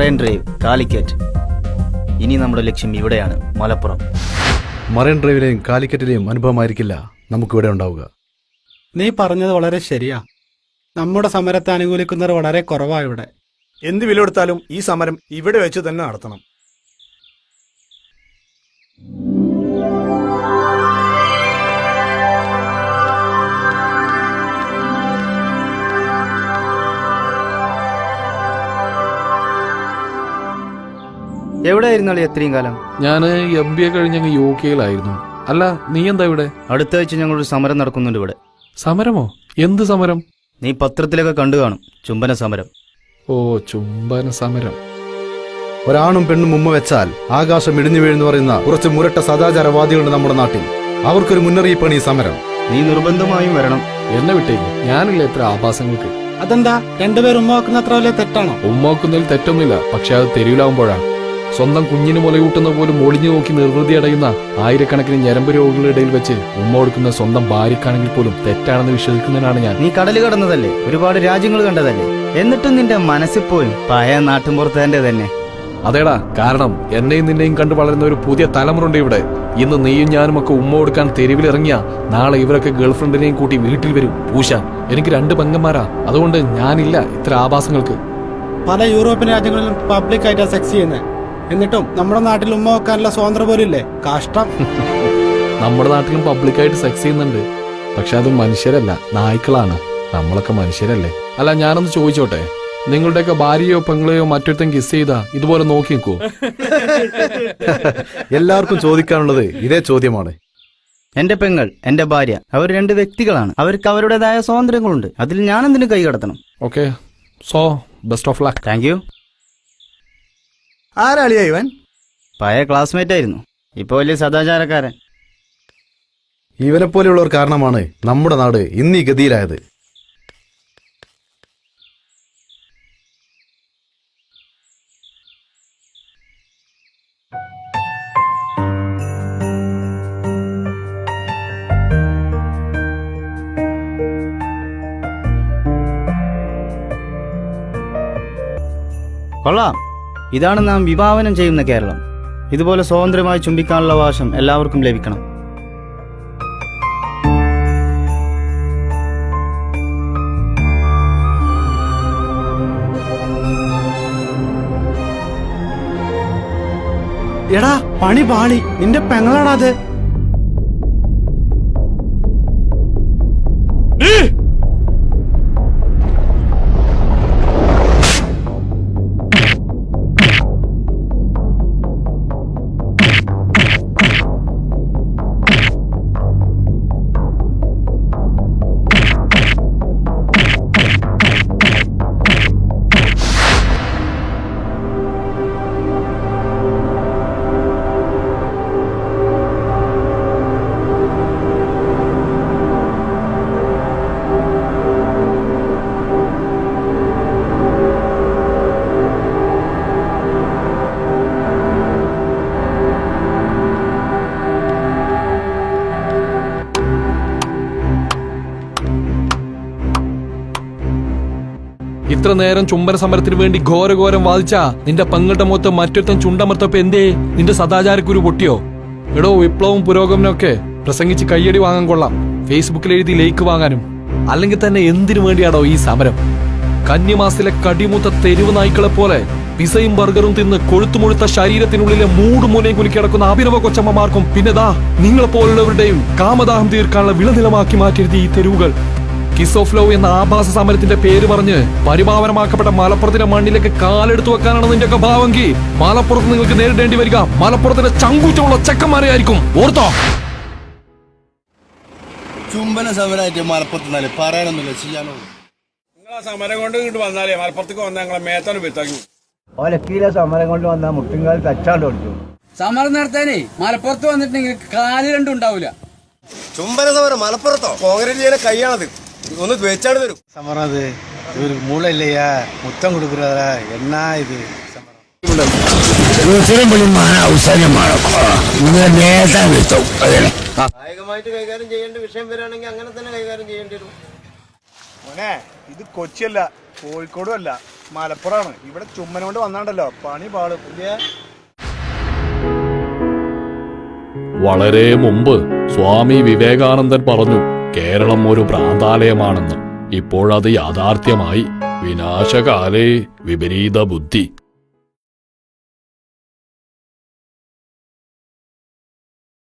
Marine drive, Calicut. ഇനി നമ്മുടെ ലക്ഷ്യം ഇവിടെയാണ്, മലപ്പുറം. മറൈൻ ഡ്രൈവിലെയും കാലിക്കറ്റിലെയും അനുഭവമായിരിക്കില്ല നമുക്കിവിടെ ഉണ്ടാവുക. നീ പറഞ്ഞത് വളരെ ശരിയാ. നമ്മുടെ സമരത്തെ അനുകൂലിക്കുന്നവർ വളരെ കുറവാ ഇവിടെ. എന്ത് വില കൊടുത്താലും ഈ സമരം ഇവിടെ വെച്ച് തന്നെ നടത്തണം. എവിടെയായിരുന്നു എത്രയും കാലം? ഞാൻ MBA കഴിഞ്ഞ UK-യിലായിരുന്നു. അല്ല, നീ എന്താ ഇവിടെ? അടുത്ത ആഴ്ച ഞങ്ങളൊരു സമരം നടക്കുന്നുണ്ട് ഇവിടെ. സമരമോ? എന്ത് സമരം? നീ പത്രത്തിലൊക്കെ കണ്ടു കാണും, ചുംബന സമരം. ഓ, ചുംബന സമരം. ഒരാണും പെണ്ണും ഉമ്മ വെച്ചാൽ ആകാശം ഇടിഞ്ഞു വീഴുന്നു പറയുന്ന കുറച്ച് മുരട്ട സദാചാരവാദികളുണ്ട് നമ്മുടെ നാട്ടിൽ. അവർക്കൊരു മുന്നറിയിപ്പാണ് ഈ സമരം. നീ നിർബന്ധമായും വരണം. എന്നെ വിട്ടേക്ക്, ഞാനില്ല ഇത്ര ആഭാസങ്ങൾക്ക്. അതെന്താ, രണ്ടുപേർ ഉമ്മ വെക്കുന്ന അത്ര വലിയ തെറ്റാണോ? ഉമ്മ വെക്കുന്നതിൽ തെറ്റൊന്നുമില്ല, പക്ഷെ അത് തെരുവിലാവുമ്പോഴാണ്. സ്വന്തം കുഞ്ഞിന് മുലയൂട്ടുന്ന പോലും ഒളിഞ്ഞു നോക്കി നിർവൃതി അടയുന്ന ആയിരക്കണക്കിന് ഞരമ്പ് രോഗികളുടെ ഇടയിൽ വെച്ച് ഉമ്മ കൊടുക്കുന്ന സ്വന്തം ഭാര്യക്കാണെങ്കിൽ പോലും തെറ്റാണെന്ന് വിശ്വസിക്കുന്നതിനാണ് ഞാൻ. നീ കടല് കടന്നതല്ലേ, ഒരുപാട് രാജ്യങ്ങൾ കണ്ടതല്ലേ, എന്നിട്ടും നിന്റെ മനസ്സിൽ പോലും പഴയ നാട്ടുമ്പുറത്തേന്റെ തന്നെ. അതേടാ കാരണം, എന്നെയും നിന്നെയും കണ്ടു വളരുന്ന ഒരു പുതിയ തലമുറയുണ്ട് ഇവിടെ. ഇന്ന് നീയും ഞാനും ഒക്കെ ഉമ്മ കൊടുക്കാൻ തെരുവിലിറങ്ങിയ നാളെ ഇവരൊക്കെ ഗേൾഫ്രണ്ടിനെയും കൂട്ടി വീട്ടിൽ വരും പൂശാൻ. എനിക്ക് 2 പെങ്ങന്മാരാ, അതുകൊണ്ട് ഞാനില്ല ഇത്ര ആഭാസങ്ങൾക്ക്. പല യൂറോപ്യൻ രാജ്യങ്ങളിലും പബ്ലിക്കായിട്ടാ സെക്സ് ചെയ്യുന്നത്. എന്നിട്ടും നമ്മുടെ നാട്ടിൽ ഉമ്മ വെക്കാനുള്ള സ്വാതന്ത്ര്യം പോലും ഇല്ലേ? കഷ്ടം. നമ്മുടെ നാട്ടിലും പബ്ലിക്കായിട്ട് സെക്സ് ചെയ്യുന്നുണ്ട്, പക്ഷെ അത് മനുഷ്യരല്ല, നായ്ക്കളാണ്. നമ്മളൊക്കെ മനുഷ്യരല്ലേ? അല്ല, ഞാനൊന്ന് ചോദിച്ചോട്ടെ, നിങ്ങളുടെയൊക്കെ ഭാര്യയോ പെങ്ങളെയോ മറ്റൊരുത്തൻ കിസ് ചെയ്താ ഇതുപോലെ നോക്കി നിൽക്കുവോ? എല്ലാവർക്കും ചോദിക്കാനുള്ളത് ഇതേ ചോദ്യമാണ്. എന്റെ പെങ്ങൾ, എന്റെ ഭാര്യ, അവർ 2 വ്യക്തികളാണ്. അവർക്ക് അവരുടേതായ സ്വാതന്ത്ര്യങ്ങളുണ്ട്. അതിൽ ഞാനെന്തിനു കൈ കടത്തണം? Okay, so best of luck. Thank you. ആരാളിയാ ഇവൻ? പഴയ ക്ലാസ്മേറ്റ് ആയിരുന്നു, ഇപ്പൊ വലിയ സദാചാരക്കാരൻ. ഇവനെ പോലെയുള്ളവർ കാരണമാണ് നമ്മുടെ നാട് ഇന്നീ ഗതിയിലായത്. കൊള്ളാം. ഇതാണ് നാം വിഭാവനം ചെയ്യുന്ന കേരളം. ഇതുപോലെ സ്വതന്ത്രമായി ചുംബിക്കാനുള്ള അവകാശം എല്ലാവർക്കും ലഭിക്കണം. എടാ, പണി പാളി. നിന്റെ പെങ്ങളാടാ അത്. ഇത്ര നേരം ചുംബന സമരത്തിന് വേണ്ടി ഘോരഘോരം വാദിച്ച നിന്റെ പെങ്ങളുടെ മുഖത്ത് മറ്റൊരുത്തൻ ചുണ്ടമർത്തപ്പോ എന്തേ? നിന്റെ സദാചാരക്കുരു പൊട്ടിയോ? എടോ, വിപ്ലവവും പുരോഗമനമൊക്കെ പ്രസംഗിച്ച് കയ്യടി വാങ്ങാൻ കൊള്ളാം, ഫേസ്ബുക്കിൽ എഴുതി ലൈക്ക് വാങ്ങാനും. അല്ലെങ്കിൽ തന്നെ എന്തിനു വേണ്ടിയാടോ ഈ സമരം? കന്യമാസത്തിലെ കടിമൂത്ത തെരുവ് നായ്ക്കളെ പോലെ പിസയും ബർഗറും തിന്ന് കൊഴുത്തുമുഴുത്ത ശരീരത്തിനുള്ളിലെ മൂടുമൂലയും കുലുക്കിടക്കുന്ന അഭിനവ കൊച്ചമ്മമാർക്കും പിന്നെ ദാ നിങ്ങളെ പോലുള്ളവരുടെയും കാമദാഹം തീർക്കാനുള്ള വിളനിലമാക്കി മാറ്റിയിരുത്തി ഈ തെരുവുകൾ. കിസ് ഓഫ് ലവ് എന്ന ആഭാസ സമരത്തിന്റെ പേര് പറഞ്ഞ് പരിപാവനമാക്കപ്പെട്ട മലപ്പുറത്തിന്റെ മണ്ണിലേക്ക് കാലെടുത്തു വെക്കാനാണ് നിന്റെയൊക്കെ ഭാവമെങ്കിൽ മലപ്പുറത്ത് നിങ്ങൾക്ക് നേരിടേണ്ടി വരിക മലപ്പുറത്തിന്റെ ചങ്കൂറ്റമുള്ള ചെക്കന്മാരെ ആയിരിക്കും. ഓർത്തോ? ചുംബന സമരമായിട്ട് മലപ്പുറത്ത് പറയാനൊന്നുമില്ല, ചെയ്യാനോ. നിങ്ങളാ സമരം കൊണ്ട് ഇങ്ങോട്ട് വന്നാലേ മലപ്പുറത്തേക്ക് വന്നാൽ ഞങ്ങളെ മേത്താണ് വിത്താക്കി. ഓലക്കീലെ സമരം കൊണ്ട് വന്നാൽ മുട്ടുംകാൽ തച്ചാണ്ട് ഓടിച്ചു. സമരം നടത്താനേ മലപ്പുറത്ത് വന്നിട്ടുണ്ടെങ്കിൽ കാല് രണ്ടും ഉണ്ടാവൂല. ചുംബന സമരം മലപ്പുറത്തോ? കോൺഗ്രസ് ചെയ്യുന്ന കൈയാണത്, ഒന്ന് വെച്ചാട് വരും. സമരം അത് ഒരു മൂളല്ലയ്യാ, മുത്തം കൊടുക്കുന്നതാ. എന്നാ ഇത് കായികമായിട്ട് കൈകാര്യം ചെയ്യേണ്ട വിഷയം വരികയാണെങ്കിൽ അങ്ങനെ തന്നെ കൈകാര്യം ചെയ്യേണ്ടി വരും. മോനെ, ഇത് കൊച്ചിയല്ല, കോഴിക്കോടും അല്ല, മലപ്പുറമാണ്. ഇവിടെ ചുമ്മനോണ്ട് വന്നാണ്ടല്ലോ പണി പാട്. പുതിയ വളരെ മുമ്പ് സ്വാമി വിവേകാനന്ദൻ പറഞ്ഞു കേരളം ഒരു ഭ്രാന്താലയമാണെന്ന്. ഇപ്പോഴത് യാഥാർത്ഥ്യമായി. വിനാശകാലേ വിപരീത ബുദ്ധി.